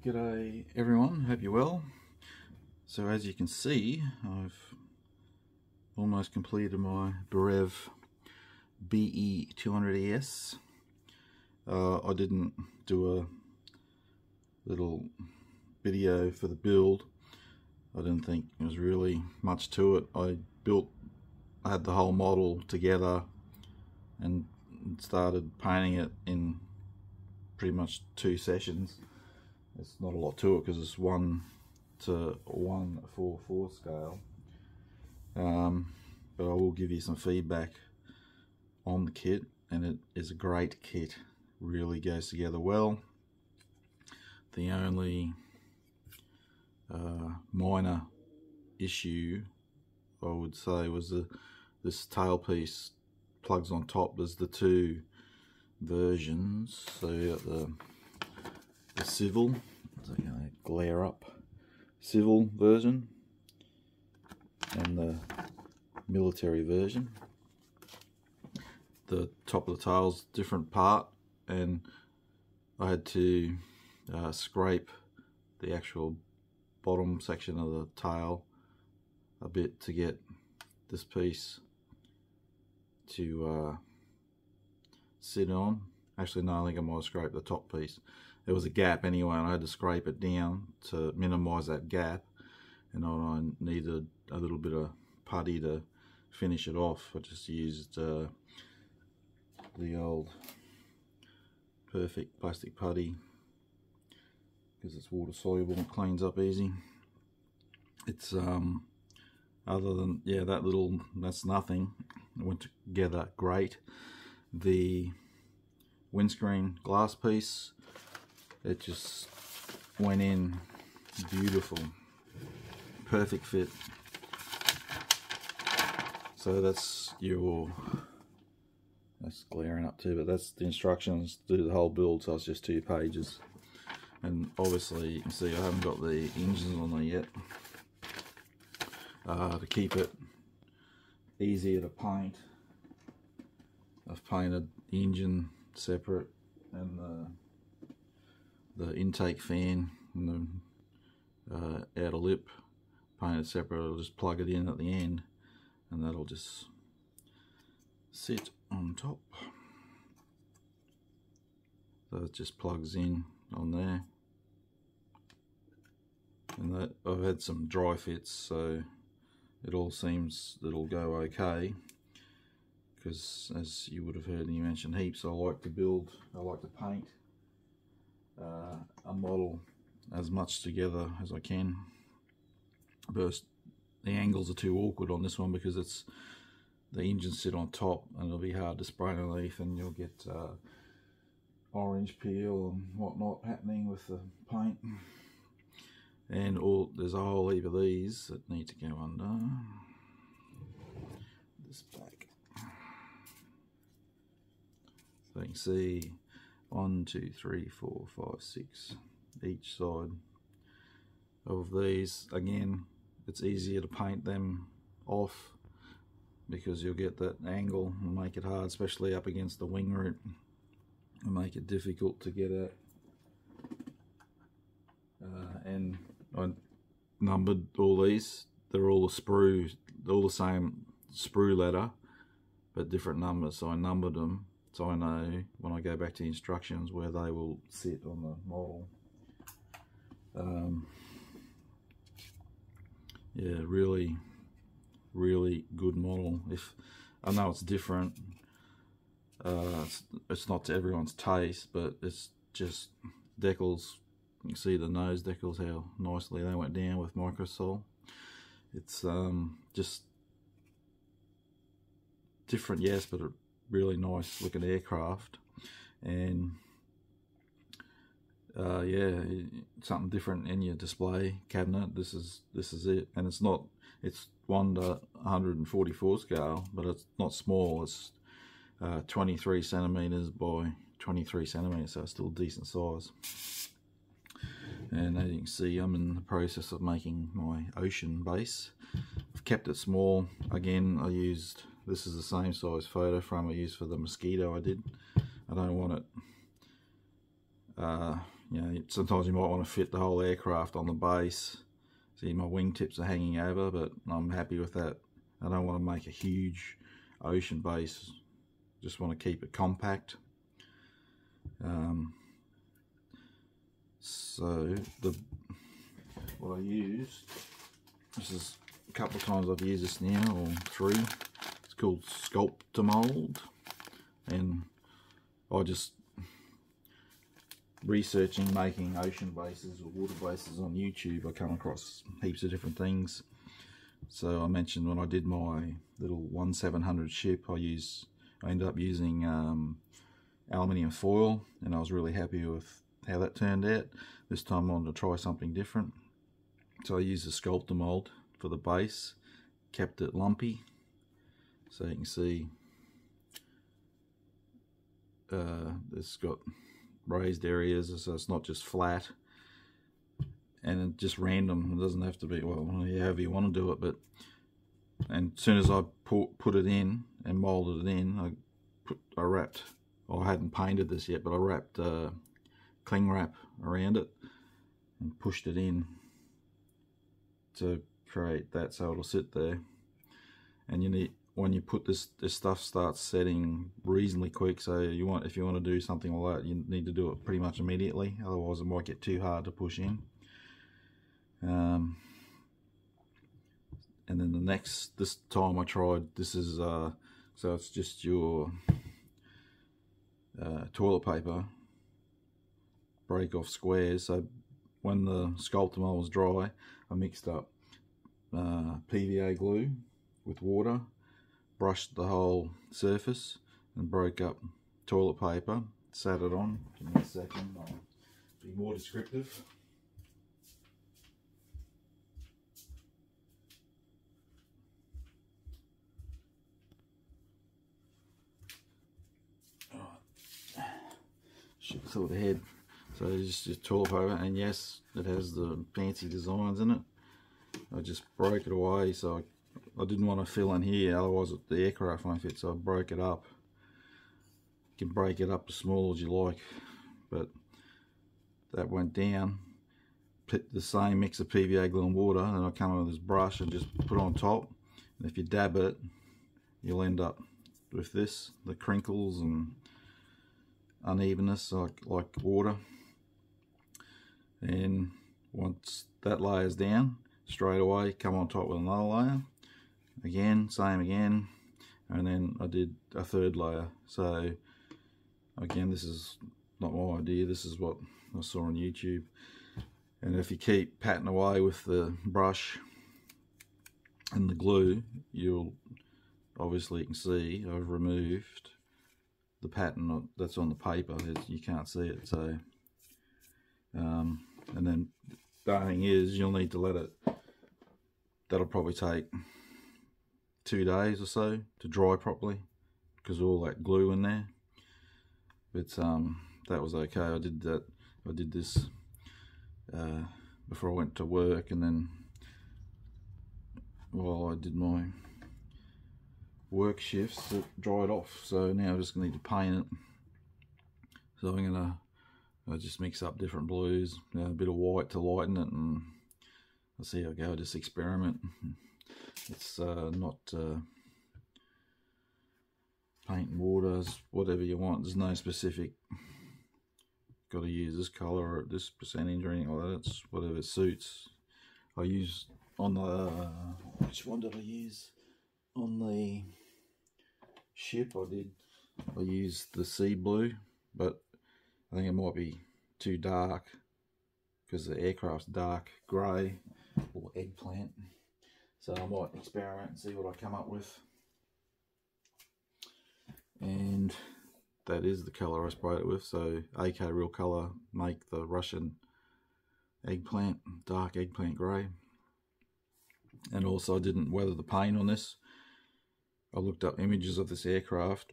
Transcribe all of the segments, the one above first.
G'day everyone, hope you're well. So as you can see, I've almost completed my Barev BE200ES. I didn't do a little video for the build. I didn't think there was really much to it. I had the whole model together and started painting it in pretty much 2 sessions. It's not a lot to it because it's 1:1:4:4 scale. But I will give you some feedback on the kit, and it is a great kit. Really goes together well. The only minor issue I would say was this tailpiece plugs on top. There's the 2 versions. So you got the civil, so you know, glare up civil version and the military version. The top of the tail's different part, and I had to scrape the actual bottom section of the tail a bit to get this piece to sit on. Actually no, I think I might have scraped the top piece. There was a gap anyway, and I had to scrape it down to minimize that gap, and I needed a little bit of putty to finish it off. I just used the old Perfect plastic putty because it's water soluble and cleans up easy. It's other than, yeah, that's nothing. It went together great. The windscreen glass piece, it just went in beautiful, perfect fit. So that's glaring up too, but that's the instructions to do the whole build. So it's just 2 pages, and obviously you can see I haven't got the engines on there yet. To keep it easier to paint, I've painted the engine separate and the intake fan and the outer lip painted separate. I'll just plug it in at the end, and that'll just sit on top. So it just plugs in on there, and that I've had some dry fits, so it all seems it'll go okay. Because as you would have heard me mention heaps, I like to paint a model as much together as I can. But the angles are too awkward on this one because it's the engines sit on top, and it'll be hard to spray underneath, and you'll get orange peel and whatnot happening with the paint. And there's a whole heap of these that need to go under this back. So you can see 1, 2, 3, 4, 5, 6 each side of these. Again, it's easier to paint them off because you'll get that angle and make it hard, especially up against the wing root, and make it difficult to get at. And I numbered all these. They're all all the same sprue letter, but different numbers. So I numbered them, so I know when I go back to the instructions where they will sit on the model. Yeah, really good model. If I know it's different, it's not to everyone's taste, but it's just decals. You can see the nose decals, how nicely they went down with Microsol. It's just different, yes, but a really nice looking aircraft. And yeah, something different in your display cabinet. This is it. And it's 1:144 scale, but it's not small. It's 23 centimeters by 23 centimeters, so it's still a decent size. And as you can see, I'm in the process of making my ocean base. I've kept it small. Again, this is the same size photo frame I used for the mosquito I did. I don't want it you know, sometimes you might want to fit the whole aircraft on the base. See, my wingtips are hanging over, but I'm happy with that. I don't want to make a huge ocean base, just want to keep it compact. So what I used, this is a couple of times I've used this now, or 3. It's called Sculptamold, and I just researching making ocean bases or water bases on YouTube. I come across heaps of different things. So I mentioned when I did my little 1/700 ship, I ended up using aluminium foil, and I was really happy with how that turned out. This time I wanted to try something different, so I used the Sculptamold for the base, kept it lumpy, so you can see it's got raised areas, so it's not just flat and it's just random. It doesn't have to be, well, however you want to do it, but and as soon as I put it in and molded it in, I wrapped, I hadn't painted this yet, but I wrapped cling wrap around it and pushed it in to create that, so it'll sit there. And you need, when you put this stuff starts setting reasonably quick, so if you want to do something like that, you need to do it pretty much immediately, otherwise it might get too hard to push in. And then this time I tried, this is so it's just your toilet paper break off squares. So when the Sculptamold was dry, I mixed up PVA glue with water, brushed the whole surface and broke up toilet paper, sat it on. Give me a second, I'll be more descriptive. Should have thought ahead. So it's just toilet paper, and yes, it has the fancy designs in it. I just broke it away, so I didn't want to fill in here, otherwise the aircraft won't fit, so I broke it up. You can break it up as small as you like, but that went down. Put the same mix of PVA glue and water, and I come in with this brush and just put it on top. And if you dab it, you'll end up with this, the crinkles and unevenness like water. And once that layer's down, straight away come on top with another layer. Again, same again, and then I did a 3rd layer. So again, this is not my idea, this is what I saw on YouTube. And if you keep patting away with the brush and the glue, you'll obviously, you can see I've removed the pattern that's on the paper. You can't see it. So and then the only thing is, you'll need to let it, that'll probably take 2 days or so to dry properly because of all that glue in there. But that was okay. I did this before I went to work, and then while I did my work shifts, it dried off. So now I just need to paint it. So I'm gonna just mix up different blues, a bit of white to lighten it, and I'll see how I go. Just experiment. It's not paint and waters, whatever you want. There's no specific, got to use this color or this percentage or anything like that. It's whatever suits. I use on the, which one did I use? On the ship I used the sea blue, but I think it might be too dark because the aircraft's dark grey or eggplant. So I might experiment and see what I come up with. And that is the colour I sprayed it with. So AK Real Colour make the Russian eggplant, dark eggplant grey. And also I didn't weather the paint on this. I looked up images of this aircraft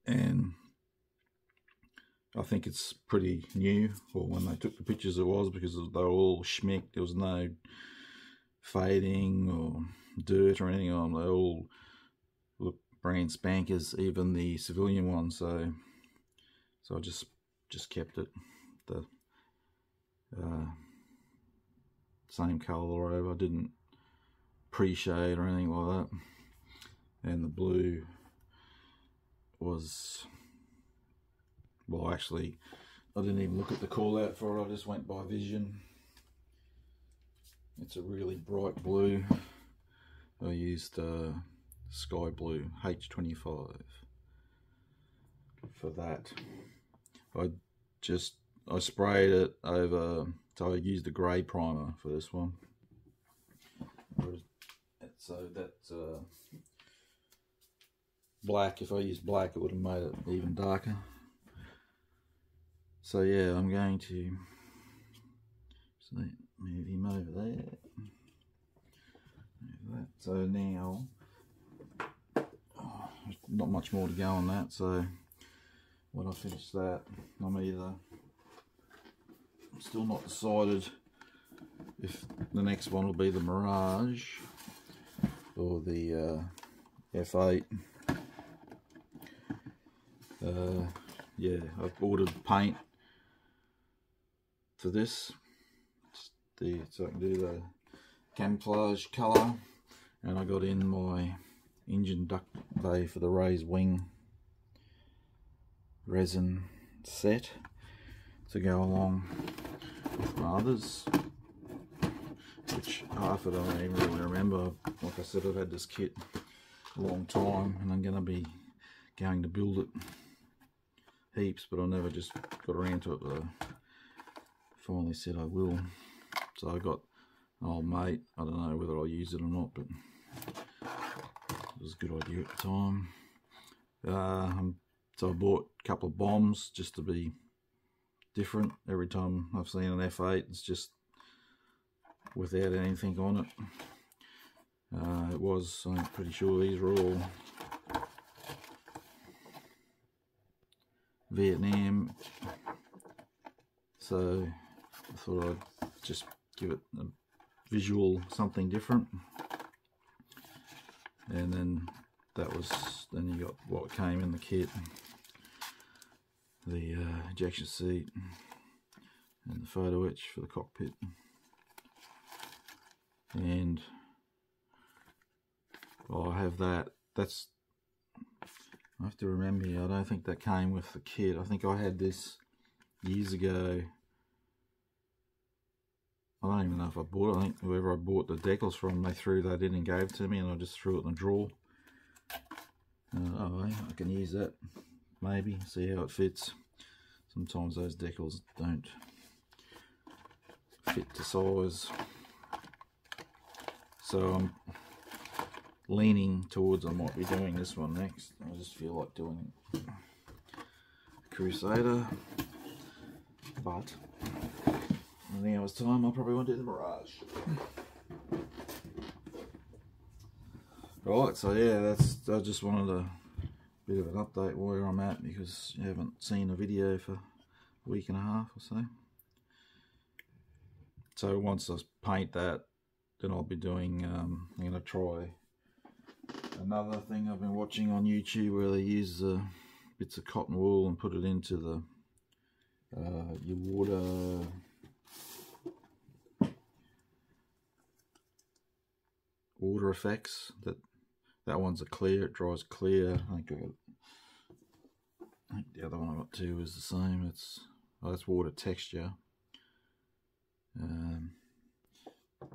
and I think it's pretty new, or when they took the pictures it was, because they were all schmicked. There was no fading or dirt or anything on them. They all look brand spankers, even the civilian one. So I just kept it. Same colour over. I didn't pre-shade or anything like that. And the blue was, well, actually I didn't even look at the call out for it, I just went by vision. It's a really bright blue. I used sky blue H25 for that. I sprayed it over, so I used a grey primer for this one. So that's black. If I used black, it would have made it even darker. So yeah, I'm going to move him over there. Move that. So now, not much more to go on that. So when I finish that, I'm still not decided if the next one will be the Mirage or the F8. Yeah, I've ordered paint for this, so I can do the camouflage colour, and I got in my engine duct bay for the raised wing resin set to go along with my others, which half of it I don't even really remember. Like I said, I've had this kit a long time and I'm going to be going to build it heaps, but I never just got around to it, but I finally said I will. So I got an old mate, I don't know whether I'll use it or not, but it was a good idea at the time. So I bought a couple of bombs just to be different. Every time I've seen an F8, it's just without anything on it. It was, I'm pretty sure these were all Vietnam, so I thought I'd just give it a visual something different. And then then you got what came in the kit, the ejection seat and the photo etch for the cockpit. And I have that. I have to remember here, I don't think that came with the kit. I think I had this years ago. I don't even know if I bought it. I think whoever I bought the decals from, they threw that in and gave it to me, and I just threw it in the drawer. Oh, I can use that, maybe, see how it fits. Sometimes those decals don't fit to size. So I'm leaning towards I might be doing this one next. I just feel like doing Crusader, but in an hour's time I'll probably want to do the Mirage. Right, so yeah, I just wanted a bit of an update where I'm at, because you haven't seen a video for a week and a half or so. So once I paint that, then I'll be doing, I'm going to try another thing I've been watching on YouTube, where they use bits of cotton wool and put it into the your water effects. That one's a clear, it dries clear. I think the other one I got too is the same. That's water texture. And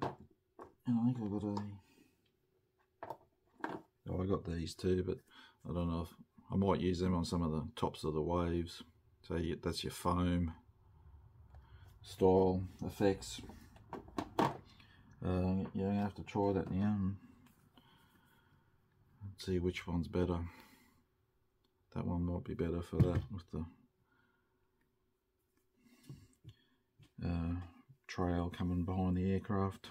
I think I got these too, but I don't know if I might use them on some of the tops of the waves. So that's your foam style effects. You're gonna have to try that now and see which one's better. That one might be better for that, with the trail coming behind the aircraft.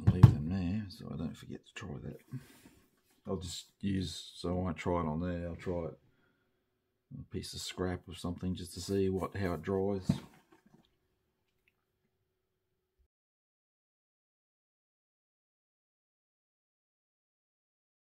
I'll leave them there so I don't forget to try that. I'll just use, so I won't try it on there, I'll try it on a piece of scrap or something just to see how it dries.